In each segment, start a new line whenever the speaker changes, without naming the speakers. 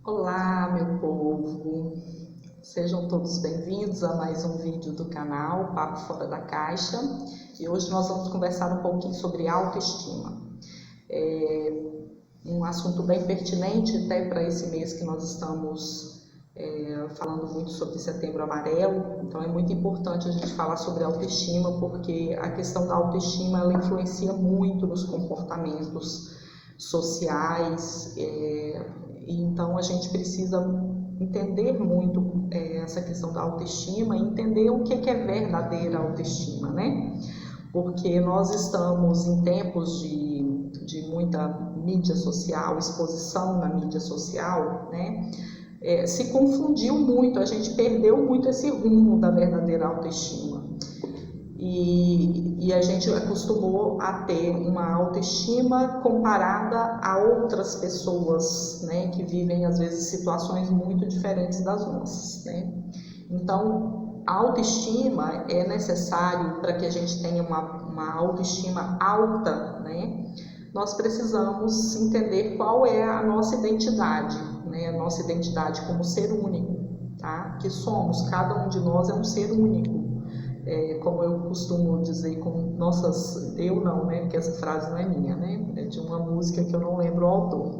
Olá, meu povo! Sejam todos bem-vindos a mais um vídeo do canal Papo Fora da Caixa. E hoje nós vamos conversar um pouquinho sobre autoestima. Um assunto bem pertinente até para esse mês que nós estamos falando muito sobre Setembro Amarelo. Então é muito importante a gente falar sobre autoestima, porque a questão da autoestima ela influencia muito nos comportamentos sociais, e então a gente precisa entender muito essa questão da autoestima e entender o que é verdadeira autoestima, né? Porque nós estamos em tempos de muita mídia social, exposição na mídia social, né? Se confundiu muito, a gente perdeu muito esse rumo da verdadeira autoestima. E a gente acostumou a ter uma autoestima comparada a outras pessoas, né, que vivem às vezes situações muito diferentes das nossas, né? Então, a autoestima é necessário para que a gente tenha uma autoestima alta, né? Nós precisamos entender qual é a nossa identidade, né? A nossa identidade como ser único, tá? Que somos, cada um de nós é um ser único. Como eu costumo dizer com nossas... Eu não, né? Porque essa frase não é minha, né? É de uma música que eu não lembro o autor.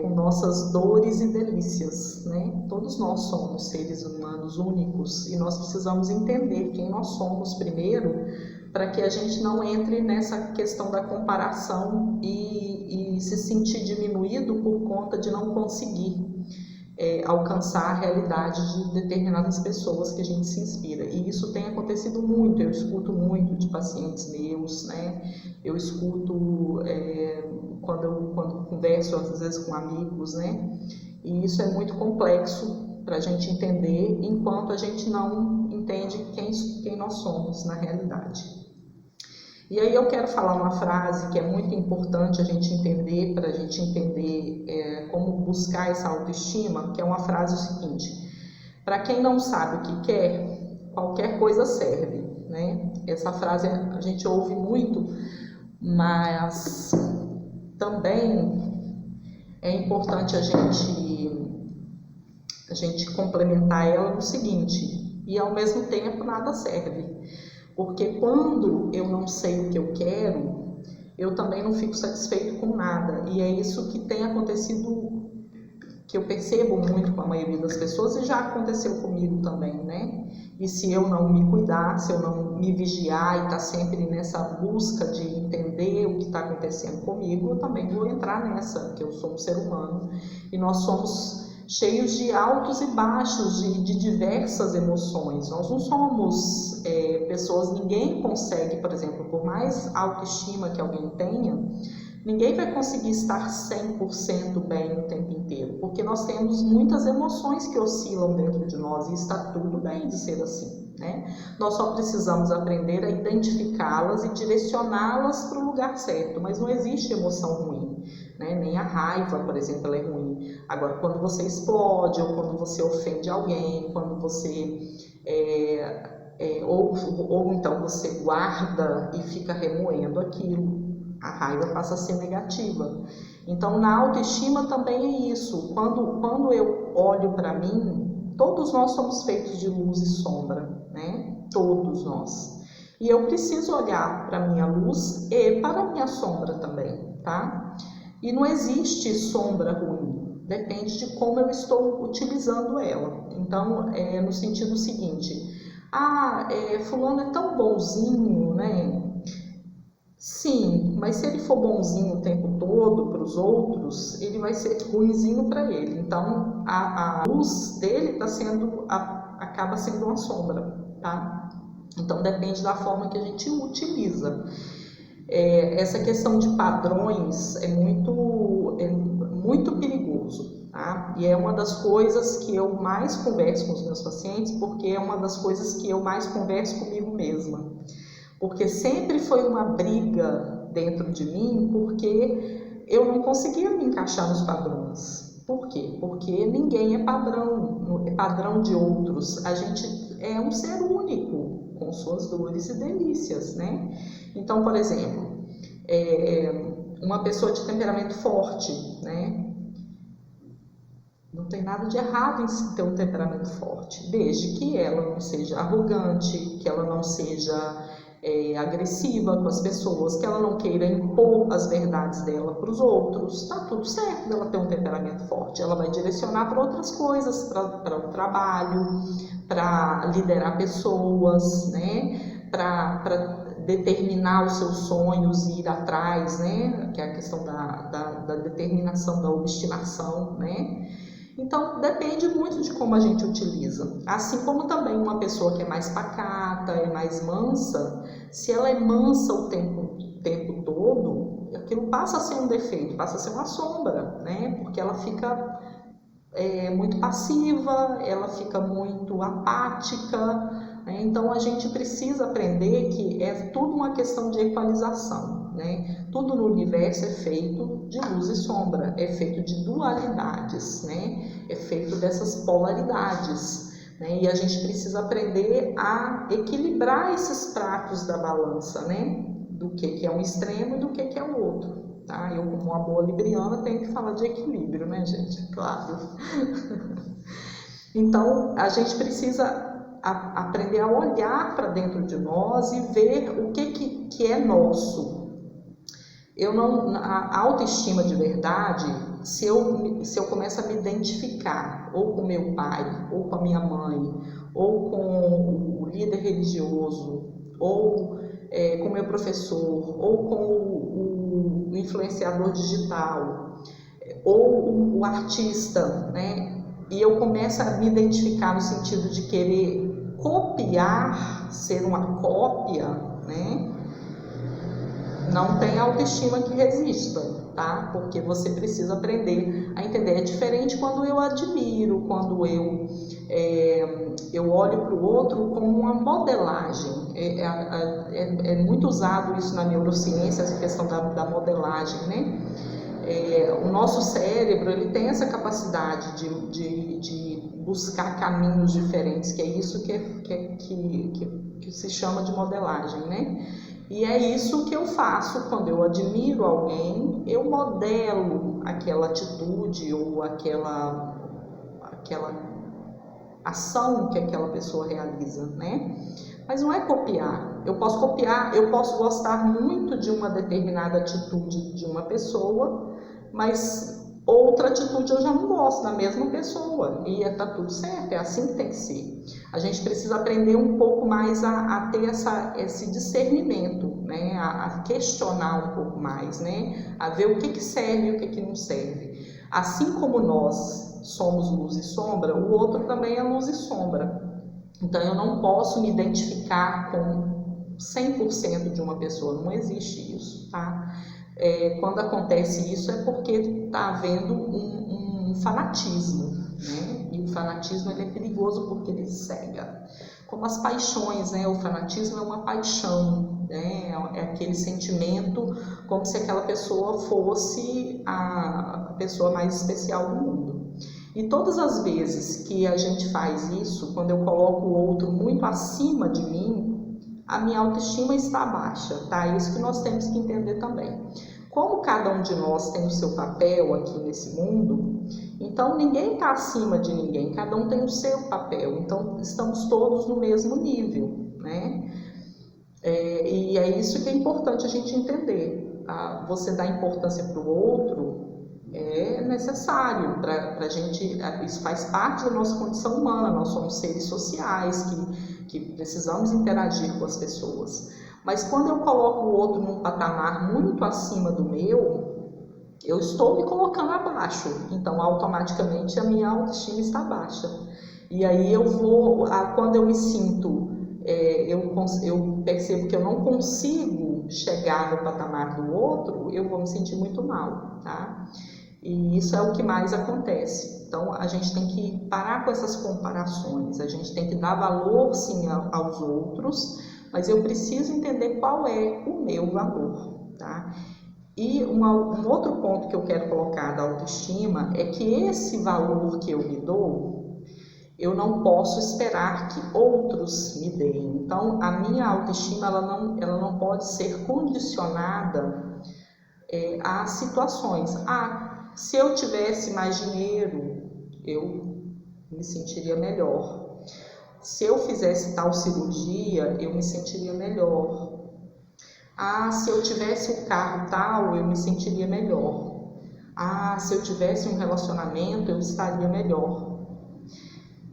Com nossas dores e delícias, né? Todos nós somos seres humanos únicos e nós precisamos entender quem nós somos primeiro, para que a gente não entre nessa questão da comparação e se sentir diminuído por conta de não conseguir alcançar a realidade de determinadas pessoas que a gente se inspira. E isso tem acontecido muito, eu escuto muito de pacientes meus, né? Eu escuto quando converso às vezes com amigos, né? E isso é muito complexo para a gente entender, enquanto a gente não entende quem nós somos na realidade. E aí eu quero falar uma frase que é muito importante a gente entender, para a gente entender como buscar essa autoestima, que é uma frase o seguinte: para quem não sabe o que quer, qualquer coisa serve, né? Essa frase a gente ouve muito, mas também é importante a gente complementar ela no seguinte: e ao mesmo tempo nada serve. Porque quando eu não sei o que eu quero, eu também não fico satisfeito com nada. E é isso que tem acontecido, que eu percebo muito com a maioria das pessoas, e já aconteceu comigo também, né? E se eu não me cuidar, se eu não me vigiar e estar sempre nessa busca de entender o que está acontecendo comigo, eu também vou entrar nessa, que eu sou um ser humano. E nós somos cheios de altos e baixos, de diversas emoções. Nós não somos pessoas, ninguém consegue, por exemplo, por mais autoestima que alguém tenha, ninguém vai conseguir estar 100% bem o tempo inteiro, porque nós temos muitas emoções que oscilam dentro de nós e está tudo bem de ser assim, né? Nós só precisamos aprender a identificá-las e direcioná-las para o lugar certo, mas não existe emoção ruim, né? Nem a raiva, por exemplo, ela é ruim. Agora, quando você explode, ou quando você ofende alguém, quando você ou então você guarda e fica remoendo aquilo, a raiva passa a ser negativa. Então, na autoestima também é isso. Quando eu olho para mim, todos nós somos feitos de luz e sombra, né? Todos nós. E eu preciso olhar para a minha luz e para a minha sombra também, tá? E não existe sombra ruim, depende de como eu estou utilizando ela. Então, no sentido seguinte: fulano é tão bonzinho, né? Sim, mas se ele for bonzinho o tempo todo para os outros, ele vai ser ruinzinho para ele. Então, a luz dele acaba sendo uma sombra, tá? Então, depende da forma que a gente utiliza. Essa questão de padrões é muito perigoso, tá? E é uma das coisas que eu mais converso com os meus pacientes, porque é uma das coisas que eu mais converso comigo mesma. Porque sempre foi uma briga dentro de mim, porque eu não conseguia me encaixar nos padrões. Por quê? Porque ninguém é padrão de outros. A gente é um ser único, com suas dores e delícias, né? Então, por exemplo, uma pessoa de temperamento forte, né? Não tem nada de errado em ter um temperamento forte, desde que ela não seja arrogante, que ela não seja agressiva com as pessoas, que ela não queira impor as verdades dela para os outros. Está tudo certo dela ter um temperamento forte. Ela vai direcionar para outras coisas, para o trabalho, para liderar pessoas, né? Para determinar os seus sonhos e ir atrás, né? Que é a questão da determinação, da obstinação, né? Então, depende muito de como a gente utiliza. Assim como também uma pessoa que é mais pacata, é mais mansa, se ela é mansa o tempo todo, aquilo passa a ser um defeito, passa a ser uma sombra, né? Porque ela fica muito passiva, ela fica muito apática, né? Então, a gente precisa aprender que é tudo uma questão de equalização, né? Tudo no universo é feito de luz e sombra, é feito de dualidades, né? É feito dessas polaridades, né? E a gente precisa aprender a equilibrar esses pratos da balança, né? Do que é um extremo e do que é o outro. Tá? Eu, como uma boa libriana, tenho que falar de equilíbrio, né, gente? Claro. Então, a gente precisa aprender a olhar para dentro de nós e ver o que é nosso. A autoestima de verdade, se eu começo a me identificar ou com meu pai, ou com a minha mãe, ou com o líder religioso, ou com o meu professor, ou com o influenciador digital, ou o artista, né? E eu começo a me identificar no sentido de querer copiar, ser uma cópia, né? Não tem autoestima que resista, tá? Porque você precisa aprender a entender. É diferente quando eu admiro, quando eu olho para o outro como uma modelagem. É muito usado isso na neurociência, essa questão da modelagem, né? O nosso cérebro, ele tem essa capacidade de buscar caminhos diferentes, que é isso que se chama de modelagem, né? E é isso que eu faço quando eu admiro alguém, eu modelo aquela atitude ou aquela ação que aquela pessoa realiza, né? Mas não é copiar. Eu posso copiar, eu posso gostar muito de uma determinada atitude de uma pessoa, mas outra atitude eu já não gosto da mesma pessoa. E tá tudo certo, é assim que tem que ser. A gente precisa aprender um pouco mais a ter esse discernimento, né? A questionar um pouco mais, né? A ver o que serve e o que não serve. Assim como nós somos luz e sombra, o outro também é luz e sombra. Então, eu não posso me identificar com 100% de uma pessoa, não existe isso, tá? Quando acontece isso é porque está havendo um fanatismo, né? E o fanatismo ele é perigoso porque ele cega. Como as paixões, né? O fanatismo é uma paixão, né? É aquele sentimento como se aquela pessoa fosse a pessoa mais especial do mundo. E todas as vezes que a gente faz isso, quando eu coloco o outro muito acima de mim, a minha autoestima está baixa, tá? Isso que nós temos que entender também. Como cada um de nós tem o seu papel aqui nesse mundo, então ninguém está acima de ninguém, cada um tem o seu papel, então estamos todos no mesmo nível, né? E é isso que é importante a gente entender. Você dar importância para o outro é necessário para a gente, isso faz parte da nossa condição humana, nós somos seres sociais que precisamos interagir com as pessoas. Mas quando eu coloco o outro num patamar muito acima do meu, eu estou me colocando abaixo, então automaticamente a minha autoestima está baixa. E aí quando eu me sinto, eu percebo que eu não consigo chegar no patamar do outro, eu vou me sentir muito mal, tá? E isso é o que mais acontece. Então, a gente tem que parar com essas comparações, a gente tem que dar valor, sim, aos outros, mas eu preciso entender qual é o meu valor, tá? E um outro ponto que eu quero colocar da autoestima é que esse valor que eu me dou, eu não posso esperar que outros me deem. Então, a minha autoestima ela não pode ser condicionada a situações. Se eu tivesse mais dinheiro, eu me sentiria melhor. Se eu fizesse tal cirurgia, eu me sentiria melhor. Ah, se eu tivesse um carro tal, eu me sentiria melhor. Ah, se eu tivesse um relacionamento, eu estaria melhor.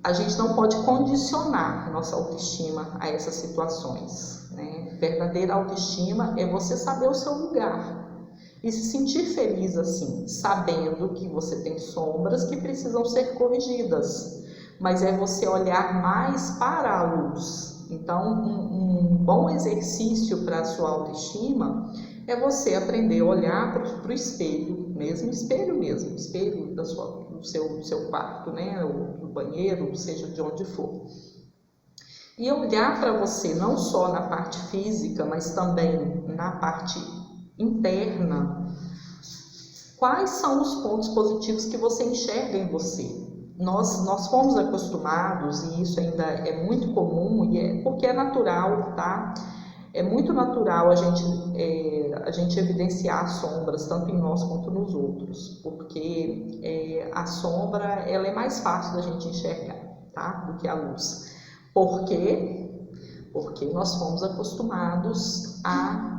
A gente não pode condicionar nossa autoestima a essas situações, né? Verdadeira autoestima é você saber o seu lugar e se sentir feliz assim, sabendo que você tem sombras que precisam ser corrigidas, mas é você olhar mais para a luz. Então, um bom exercício para a sua autoestima é você aprender a olhar para o espelho, espelho do seu quarto, né, ou do banheiro, seja de onde for. E olhar para você não só na parte física, mas também na parte interna. Quais são os pontos positivos que você enxerga em você? Nós fomos acostumados, e isso ainda é muito comum, porque é natural, tá? É muito natural a gente evidenciar sombras, tanto em nós quanto nos outros, porque a sombra ela é mais fácil da gente enxergar, tá? Do que a luz. Por quê? Porque nós fomos acostumados a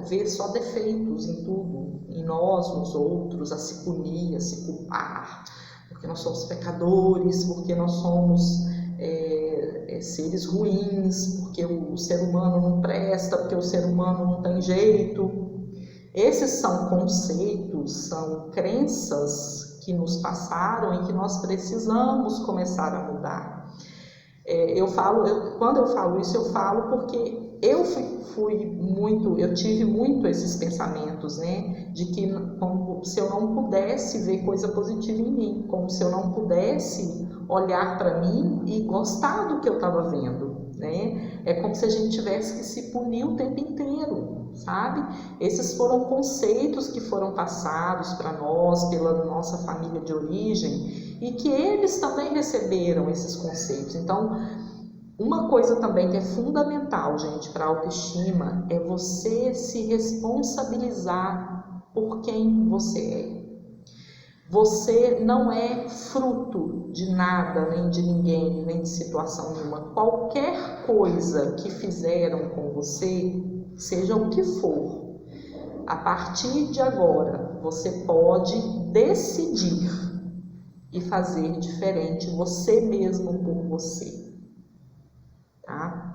ver só defeitos em tudo, em nós, nos outros, a se punir, a se culpar, porque nós somos pecadores, porque nós somos seres ruins, porque o ser humano não presta, porque o ser humano não tem jeito. Esses são conceitos, são crenças que nos passaram e que nós precisamos começar a mudar. Quando eu falo isso, eu falo porque eu tive muito esses pensamentos, né? De que como se eu não pudesse ver coisa positiva em mim, como se eu não pudesse olhar para mim e gostar do que eu estava vendo, né? É como se a gente tivesse que se punir o tempo inteiro, sabe? Esses foram conceitos que foram passados para nós pela nossa família de origem e que eles também receberam esses conceitos. Então, uma coisa também que é fundamental, gente, para a autoestima é você se responsabilizar por quem você é. Você não é fruto de nada, nem de ninguém, nem de situação nenhuma. Qualquer coisa que fizeram com você, seja o que for, a partir de agora, você pode decidir e fazer diferente você mesmo por você. Tá?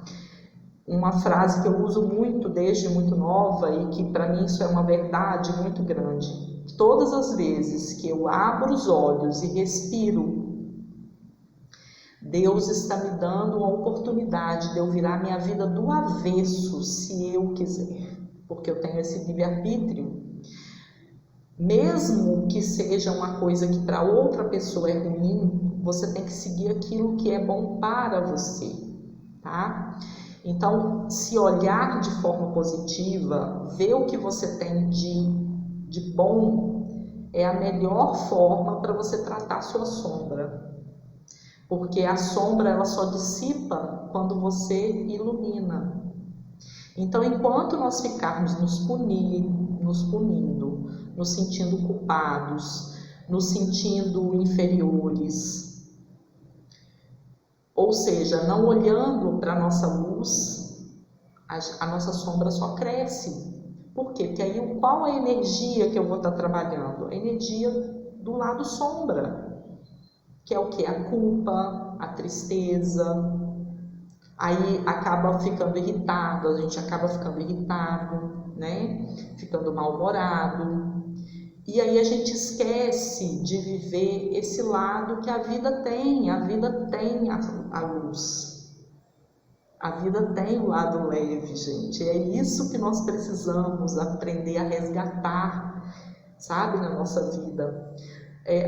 Uma frase que eu uso muito desde muito nova e que para mim isso é uma verdade muito grande. Todas as vezes que eu abro os olhos e respiro, Deus está me dando uma oportunidade de eu virar minha vida do avesso, se eu quiser, porque eu tenho esse livre-arbítrio. Mesmo que seja uma coisa que para outra pessoa é ruim, você tem que seguir aquilo que é bom para você, tá? Então, se olhar de forma positiva, ver o que você tem de bom, é a melhor forma para você tratar a sua sombra. Porque a sombra ela só dissipa quando você ilumina. Então, enquanto nós ficarmos nos punindo, nos sentindo culpados, nos sentindo inferiores, ou seja, não olhando para a nossa luz, a nossa sombra só cresce. Por quê? Porque aí qual a energia que eu vou estar trabalhando? A energia do lado sombra, que é o que? A culpa, a tristeza. Aí acaba ficando irritado, a gente acaba ficando irritado, né? Ficando mal-humorado. E aí a gente esquece de viver esse lado que a vida tem a luz. A vida tem o lado leve, gente. É isso que nós precisamos aprender a resgatar, sabe, na nossa vida.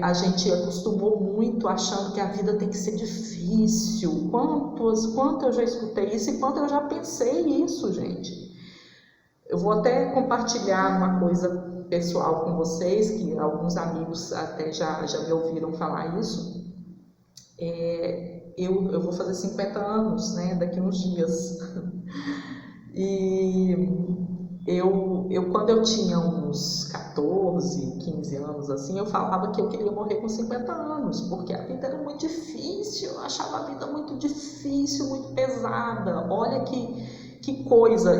A gente acostumou muito achando que a vida tem que ser difícil. Quanto eu já escutei isso e quanto eu já pensei isso, gente. Eu vou até compartilhar uma coisa pessoal com vocês, que alguns amigos até já me ouviram falar isso. Eu vou fazer 50 anos, né, daqui uns dias. E Quando eu tinha uns 14, 15 anos, assim, eu falava que eu queria morrer com 50 anos, porque a vida era muito difícil, eu achava a vida muito difícil, muito pesada. Olha que coisa,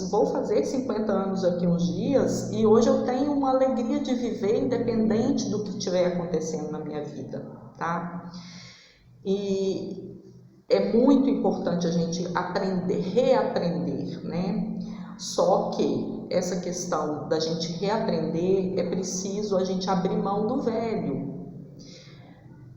vou fazer 50 anos daqui uns dias, e hoje eu tenho uma alegria de viver independente do que estiver acontecendo na minha vida, tá? E é muito importante a gente aprender, reaprender, né? Só que essa questão da gente reaprender, é preciso a gente abrir mão do velho.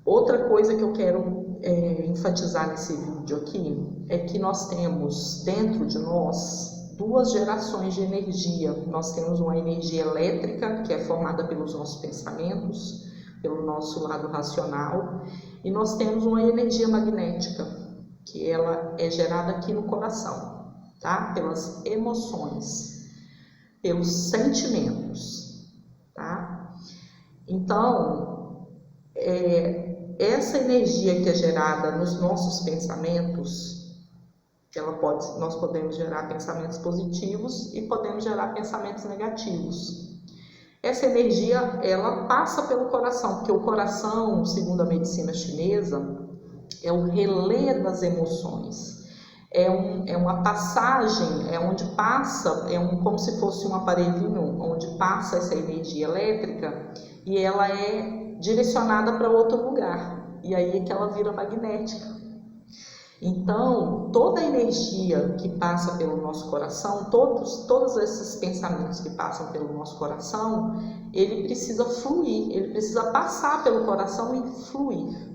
Outra coisa que eu quero enfatizar nesse vídeo aqui é que nós temos dentro de nós duas gerações de energia. Nós temos uma energia elétrica, que é formada pelos nossos pensamentos, pelo nosso lado racional, e nós temos uma energia magnética, que ela é gerada aqui no coração, tá? Pelas emoções, pelos sentimentos, tá? Então, essa energia que é gerada nos nossos pensamentos, nós podemos gerar pensamentos positivos e podemos gerar pensamentos negativos. Essa energia, ela passa pelo coração, porque o coração, segundo a medicina chinesa, é o relé das emoções. É uma passagem, onde passa, como se fosse um aparelhinho onde passa essa energia elétrica e ela é direcionada para outro lugar. E aí é que ela vira magnética. Então, toda a energia que passa pelo nosso coração, todos esses pensamentos que passam pelo nosso coração, ele precisa fluir, ele precisa passar pelo coração e fluir.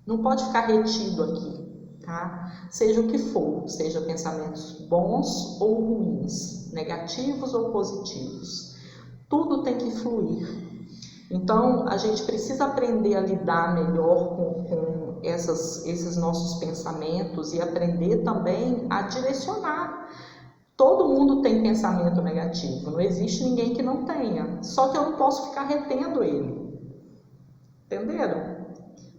Não pode ficar retido aqui, tá? Seja o que for, seja pensamentos bons ou ruins, negativos ou positivos. Tudo tem que fluir. Então, a gente precisa aprender a lidar melhor com esses nossos pensamentos e aprender também a direcionar. Todo mundo tem pensamento negativo, não existe ninguém que não tenha, só que eu não posso ficar retendo ele. Entenderam?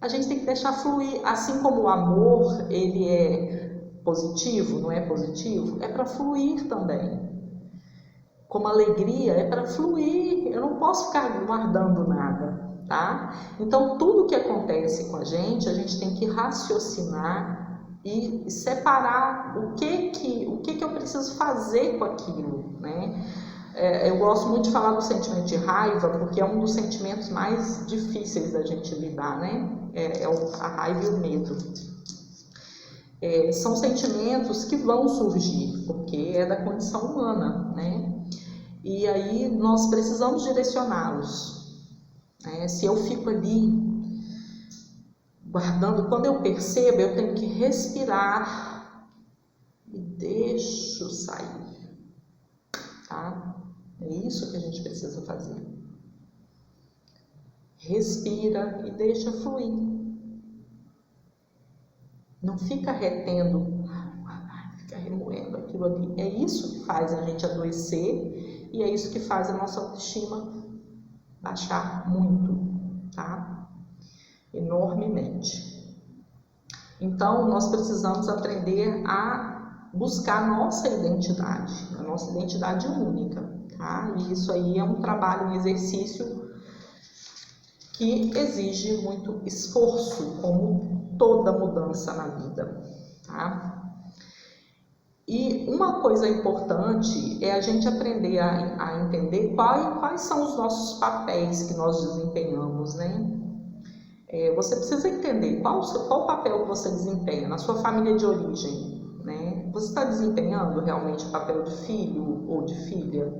A gente tem que deixar fluir, assim como o amor, ele é positivo, não é positivo? É para fluir também. Como a alegria, é para fluir, eu não posso ficar guardando nada, tá? Então, tudo que acontece com a gente tem que raciocinar e separar o que eu preciso fazer com aquilo, né? Eu gosto muito de falar do sentimento de raiva, porque é um dos sentimentos mais difíceis da gente lidar, né? A raiva e o medo. São sentimentos que vão surgir, porque é da condição humana, né? E aí nós precisamos direcioná-los. Se eu fico ali guardando, quando eu percebo, eu tenho que respirar e deixo sair, tá? É isso que a gente precisa fazer. Respira e deixa fluir. Não fica retendo, fica remoendo aquilo ali. É isso que faz a gente adoecer e é isso que faz a nossa autoestima baixar muito, tá? Enormemente. Então, nós precisamos aprender a buscar a nossa identidade única, tá? E isso aí é um trabalho, um exercício que exige muito esforço, como toda mudança na vida, tá? E uma coisa importante é a gente aprender a entender quais são os nossos papéis que nós desempenhamos, né? Você precisa entender qual o papel que você desempenha na sua família de origem, né? Você está desempenhando realmente o papel de filho ou de filha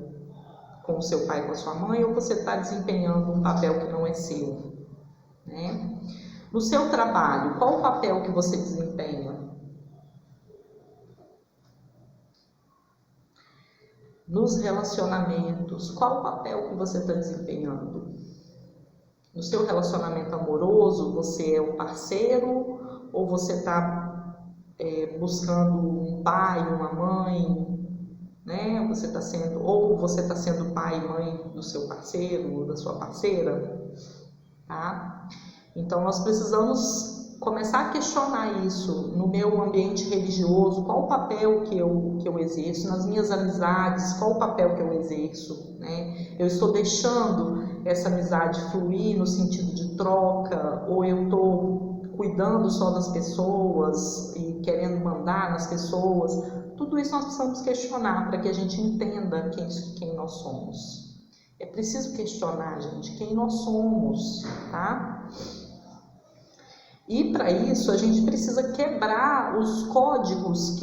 com o seu pai e com a sua mãe, ou você está desempenhando um papel que não é seu, né? No seu trabalho, qual o papel que você desempenha? Nos relacionamentos, qual o papel que você está desempenhando? No seu relacionamento amoroso, você é o parceiro ou você está buscando um pai, uma mãe, né? Ou você está sendo pai e mãe do seu parceiro ou da sua parceira, tá? Então nós precisamos começar a questionar isso no meu ambiente religioso, qual o papel que eu exerço, nas minhas amizades, qual o papel que eu exerço, né? Eu estou deixando essa amizade fluir no sentido de troca, ou eu estou cuidando só das pessoas e querendo mandar nas pessoas? Tudo isso nós precisamos questionar para que a gente entenda quem nós somos. É preciso questionar, gente, quem nós somos, tá? E para isso a gente precisa quebrar os códigos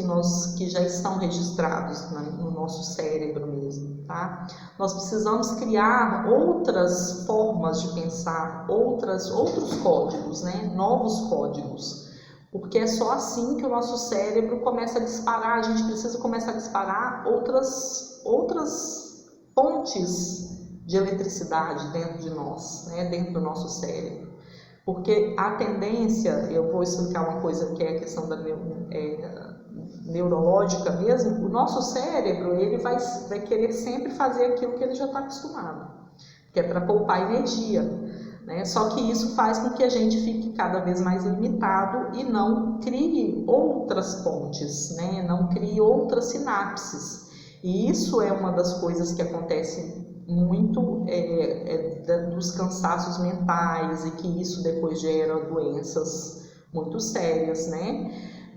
que já estão registrados no nosso cérebro mesmo, tá? Nós precisamos criar outras formas de pensar, outros códigos, né? Novos códigos, porque é só assim que o nosso cérebro começa a disparar. A gente precisa começar a disparar outras pontes de eletricidade dentro de nós, né? Dentro do nosso cérebro. Porque a tendência, eu vou explicar uma coisa que é a questão da neurológica mesmo, o nosso cérebro ele vai querer sempre fazer aquilo que ele já está acostumado, que é para poupar energia, né? Só que isso faz com que a gente fique cada vez mais limitado e não crie outras pontes, né? Não crie outras sinapses. E isso é uma das coisas que acontece muito dos cansaços mentais, e que isso depois gera doenças muito sérias, né?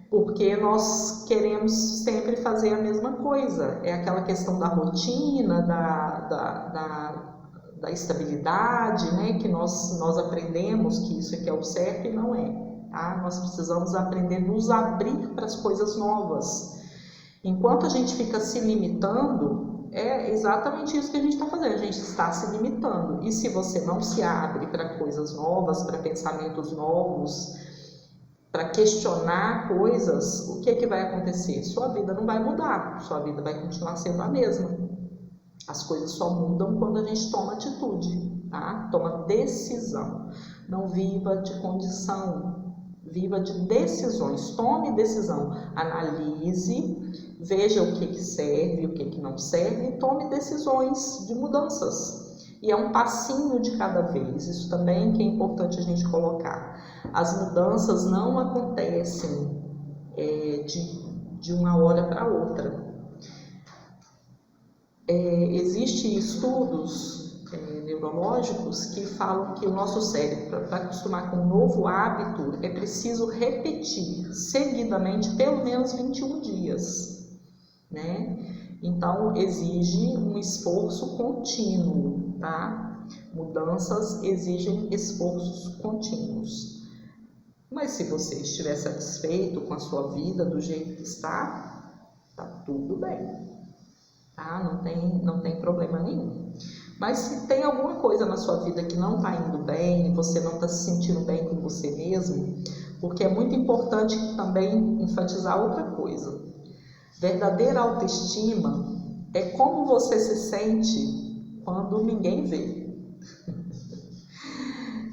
Porque nós queremos sempre fazer a mesma coisa. É aquela questão da rotina, da estabilidade, né? Que nós aprendemos que isso aqui é o certo e não é, tá? Nós precisamos aprender a nos abrir para as coisas novas. Enquanto a gente fica se limitando, é exatamente isso que a gente está fazendo, a gente está se limitando. E se você não se abre para coisas novas, para pensamentos novos, para questionar coisas, o que vai acontecer? Sua vida não vai mudar, sua vida vai continuar sendo a mesma. As coisas só mudam quando a gente toma atitude, tá? Toma decisão. Não viva de condição, viva de decisões. Tome decisão, analise, veja o que serve, o que não serve, e tome decisões de mudanças. E é um passinho de cada vez. Isso também que é importante a gente colocar. As mudanças não acontecem de uma hora para outra. Existem estudos neurológicos que falam que o nosso cérebro, para acostumar com um novo hábito, é preciso repetir seguidamente pelo menos 21 dias, né? Então, exige um esforço contínuo, tá? Mudanças exigem esforços contínuos. Mas se você estiver satisfeito com a sua vida do jeito que está, tá tudo bem. Tá? Não tem problema nenhum. Mas se tem alguma coisa na sua vida que não está indo bem, você não está se sentindo bem com você mesmo, porque é muito importante também enfatizar outra coisa. Verdadeira autoestima é como você se sente quando ninguém vê.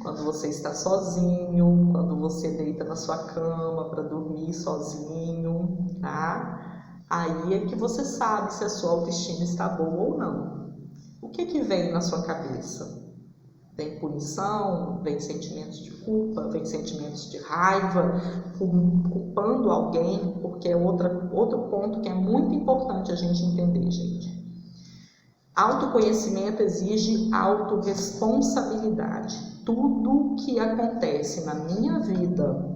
Quando você está sozinho, quando você deita na sua cama para dormir sozinho, tá? Aí é que você sabe se a sua autoestima está boa ou não. O que vem na sua cabeça? Vem punição, vem sentimentos de culpa, vem sentimentos de raiva, culpando alguém, porque é outro ponto que é muito importante a gente entender, gente. Autoconhecimento exige autorresponsabilidade. Tudo que acontece na minha vida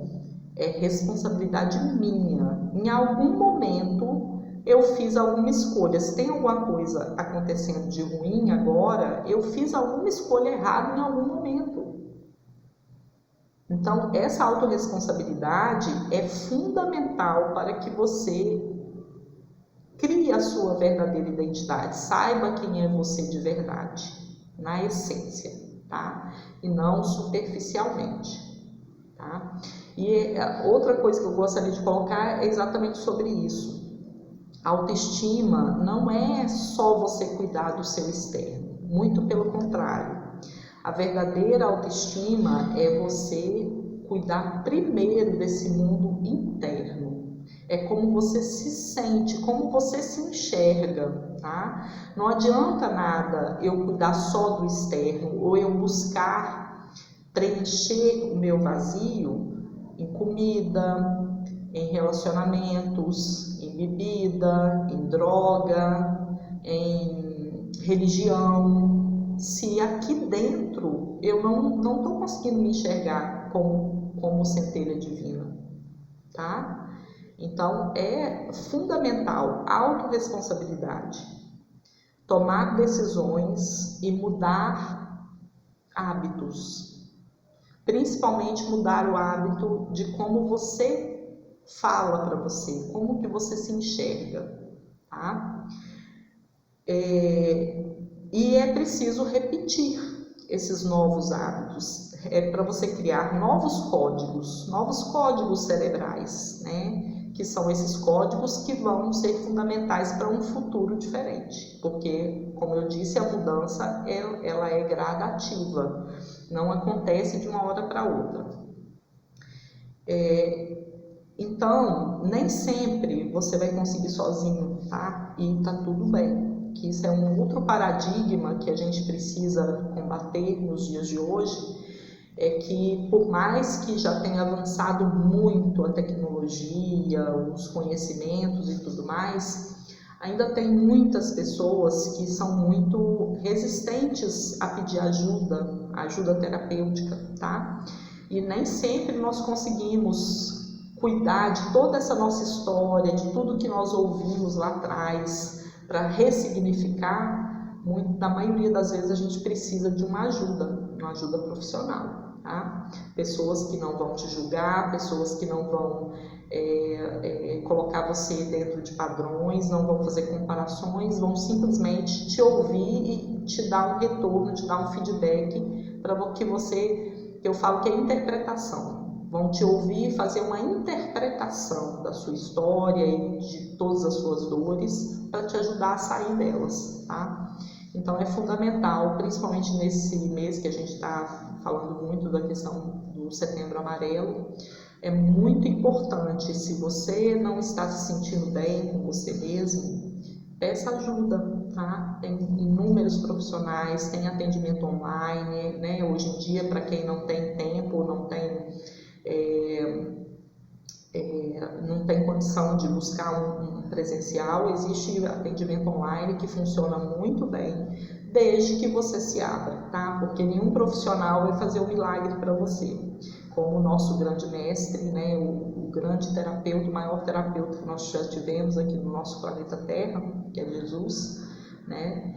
é responsabilidade minha. Em algum momento eu fiz alguma escolha. Se tem alguma coisa acontecendo de ruim agora, eu fiz alguma escolha errada em algum momento. Então, essa autorresponsabilidade é fundamental para que você crie a sua verdadeira identidade. Saiba quem é você de verdade, na essência, tá? E não superficialmente, tá? E outra coisa que eu gostaria de colocar é exatamente sobre isso. A autoestima não é só você cuidar do seu externo, muito pelo contrário. A verdadeira autoestima é você cuidar primeiro desse mundo interno. É como você se sente, como você se enxerga, tá? Não adianta nada eu cuidar só do externo ou eu buscar preencher o meu vazio em comida, em relacionamentos, em bebida, em droga, em religião, se aqui dentro eu não estou conseguindo me enxergar como centelha divina, tá? Então é fundamental a autorresponsabilidade, tomar decisões e mudar hábitos, principalmente mudar o hábito de como você fala para você, como que você se enxerga, tá? E é preciso repetir esses novos hábitos, para você criar novos códigos cerebrais, né? Que são esses códigos que vão ser fundamentais para um futuro diferente, porque, como eu disse, a mudança ela é gradativa, não acontece de uma hora para outra. Então, nem sempre você vai conseguir sozinho, tá? E tá tudo bem, que isso é um outro paradigma que a gente precisa combater nos dias de hoje, é que por mais que já tenha avançado muito a tecnologia, os conhecimentos e tudo mais, ainda tem muitas pessoas que são muito resistentes a pedir ajuda terapêutica, tá? E nem sempre nós conseguimos cuidar de toda essa nossa história, de tudo que nós ouvimos lá atrás, para ressignificar. Na maioria das vezes a gente precisa de uma ajuda profissional, tá? Pessoas que não vão te julgar, pessoas que não vão colocar você dentro de padrões, não vão fazer comparações, vão simplesmente te ouvir e te dar um retorno, te dar um feedback para que você, eu falo que é interpretação. Vão te ouvir fazer uma interpretação da sua história e de todas as suas dores para te ajudar a sair delas, tá? Então é fundamental, principalmente nesse mês que a gente está falando muito da questão do Setembro Amarelo, é muito importante, se você não está se sentindo bem com você mesmo, peça ajuda, tá? Tem inúmeros profissionais, tem atendimento online, né? Hoje em dia, para quem não tem tempo, não tem condição de buscar um presencial, existe atendimento online que funciona muito bem, desde que você se abra, tá? Porque nenhum profissional vai fazer um milagre para você, como o nosso grande mestre, né? O grande terapeuta, o maior terapeuta que nós já tivemos aqui no nosso planeta Terra, que é Jesus, né?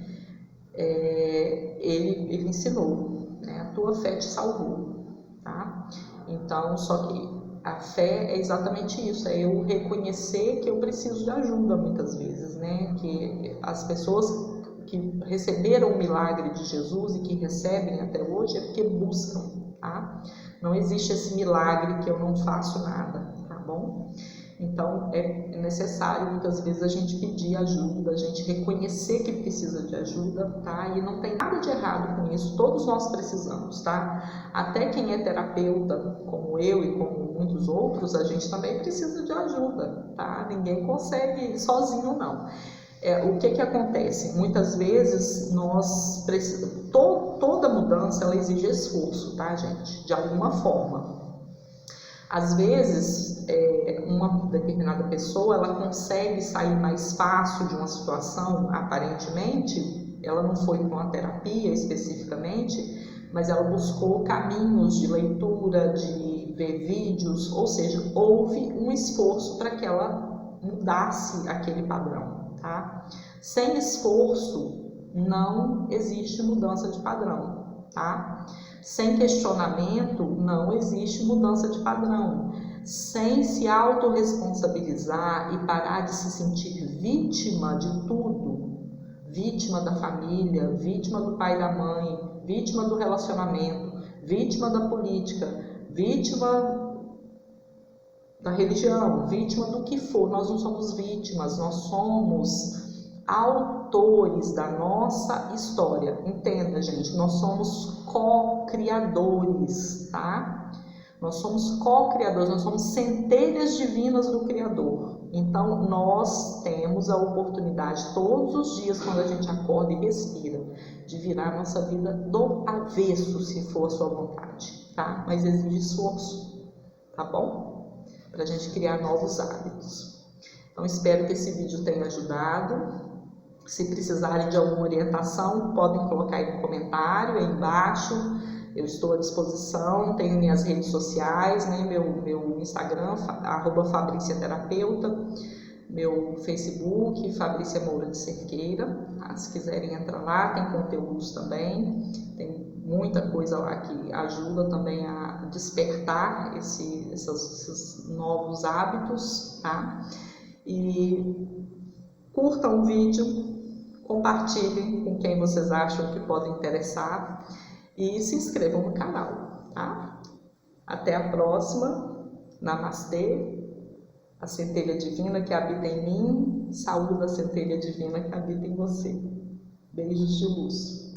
Ele ensinou, né? A tua fé te salvou, tá? Então, só que a fé é exatamente isso, é eu reconhecer que eu preciso de ajuda muitas vezes, né? Que as pessoas que receberam o milagre de Jesus e que recebem até hoje é porque buscam, tá? Não existe esse milagre que eu não faço nada, tá bom? Então é necessário muitas vezes a gente pedir ajuda, a gente reconhecer que precisa de ajuda, tá? E não tem nada de errado com isso, todos nós precisamos, tá? Até quem é terapeuta, como eu e como muitos outros, a gente também precisa de ajuda, tá? Ninguém consegue sozinho, não. O que acontece? Muitas vezes nós precisamos, toda mudança ela exige esforço, tá, gente? De alguma forma. Às vezes, uma determinada pessoa, ela consegue sair mais fácil de uma situação, aparentemente, ela não foi com a terapia especificamente, mas ela buscou caminhos de leitura, de ver vídeos, ou seja, houve um esforço para que ela mudasse aquele padrão, tá? Sem esforço, não existe mudança de padrão, tá? Sem questionamento, não existe mudança de padrão. Sem se autorresponsabilizar e parar de se sentir vítima de tudo, vítima da família, vítima do pai e da mãe, vítima do relacionamento, vítima da política, vítima da religião, vítima do que for. Nós não somos vítimas, nós somos autores da nossa história. Entenda, gente, nós somos co-criadores, tá? Nós somos co-criadores, nós somos centelhas divinas do Criador. Então, nós temos a oportunidade todos os dias, quando a gente acorda e respira, de virar a nossa vida do avesso, se for a sua vontade, tá? Mas exige esforço, tá bom? Para a gente criar novos hábitos. Então, espero que esse vídeo tenha ajudado. Se precisarem de alguma orientação, podem colocar aí no comentário, aí embaixo. Eu estou à disposição, tenho minhas redes sociais, né? Meu Instagram, @FabriciaTerapeuta, meu Facebook, Fabrícia Moura de Cerqueira. Tá? Se quiserem entrar lá, tem conteúdos também, tem muita coisa lá que ajuda também a despertar esses novos hábitos, tá? E curtam o vídeo, compartilhem com quem vocês acham que pode interessar e se inscrevam no canal, tá? Até a próxima. Namastê. A centelha divina que habita em mim, saúde a centelha divina que habita em você. Beijos de luz.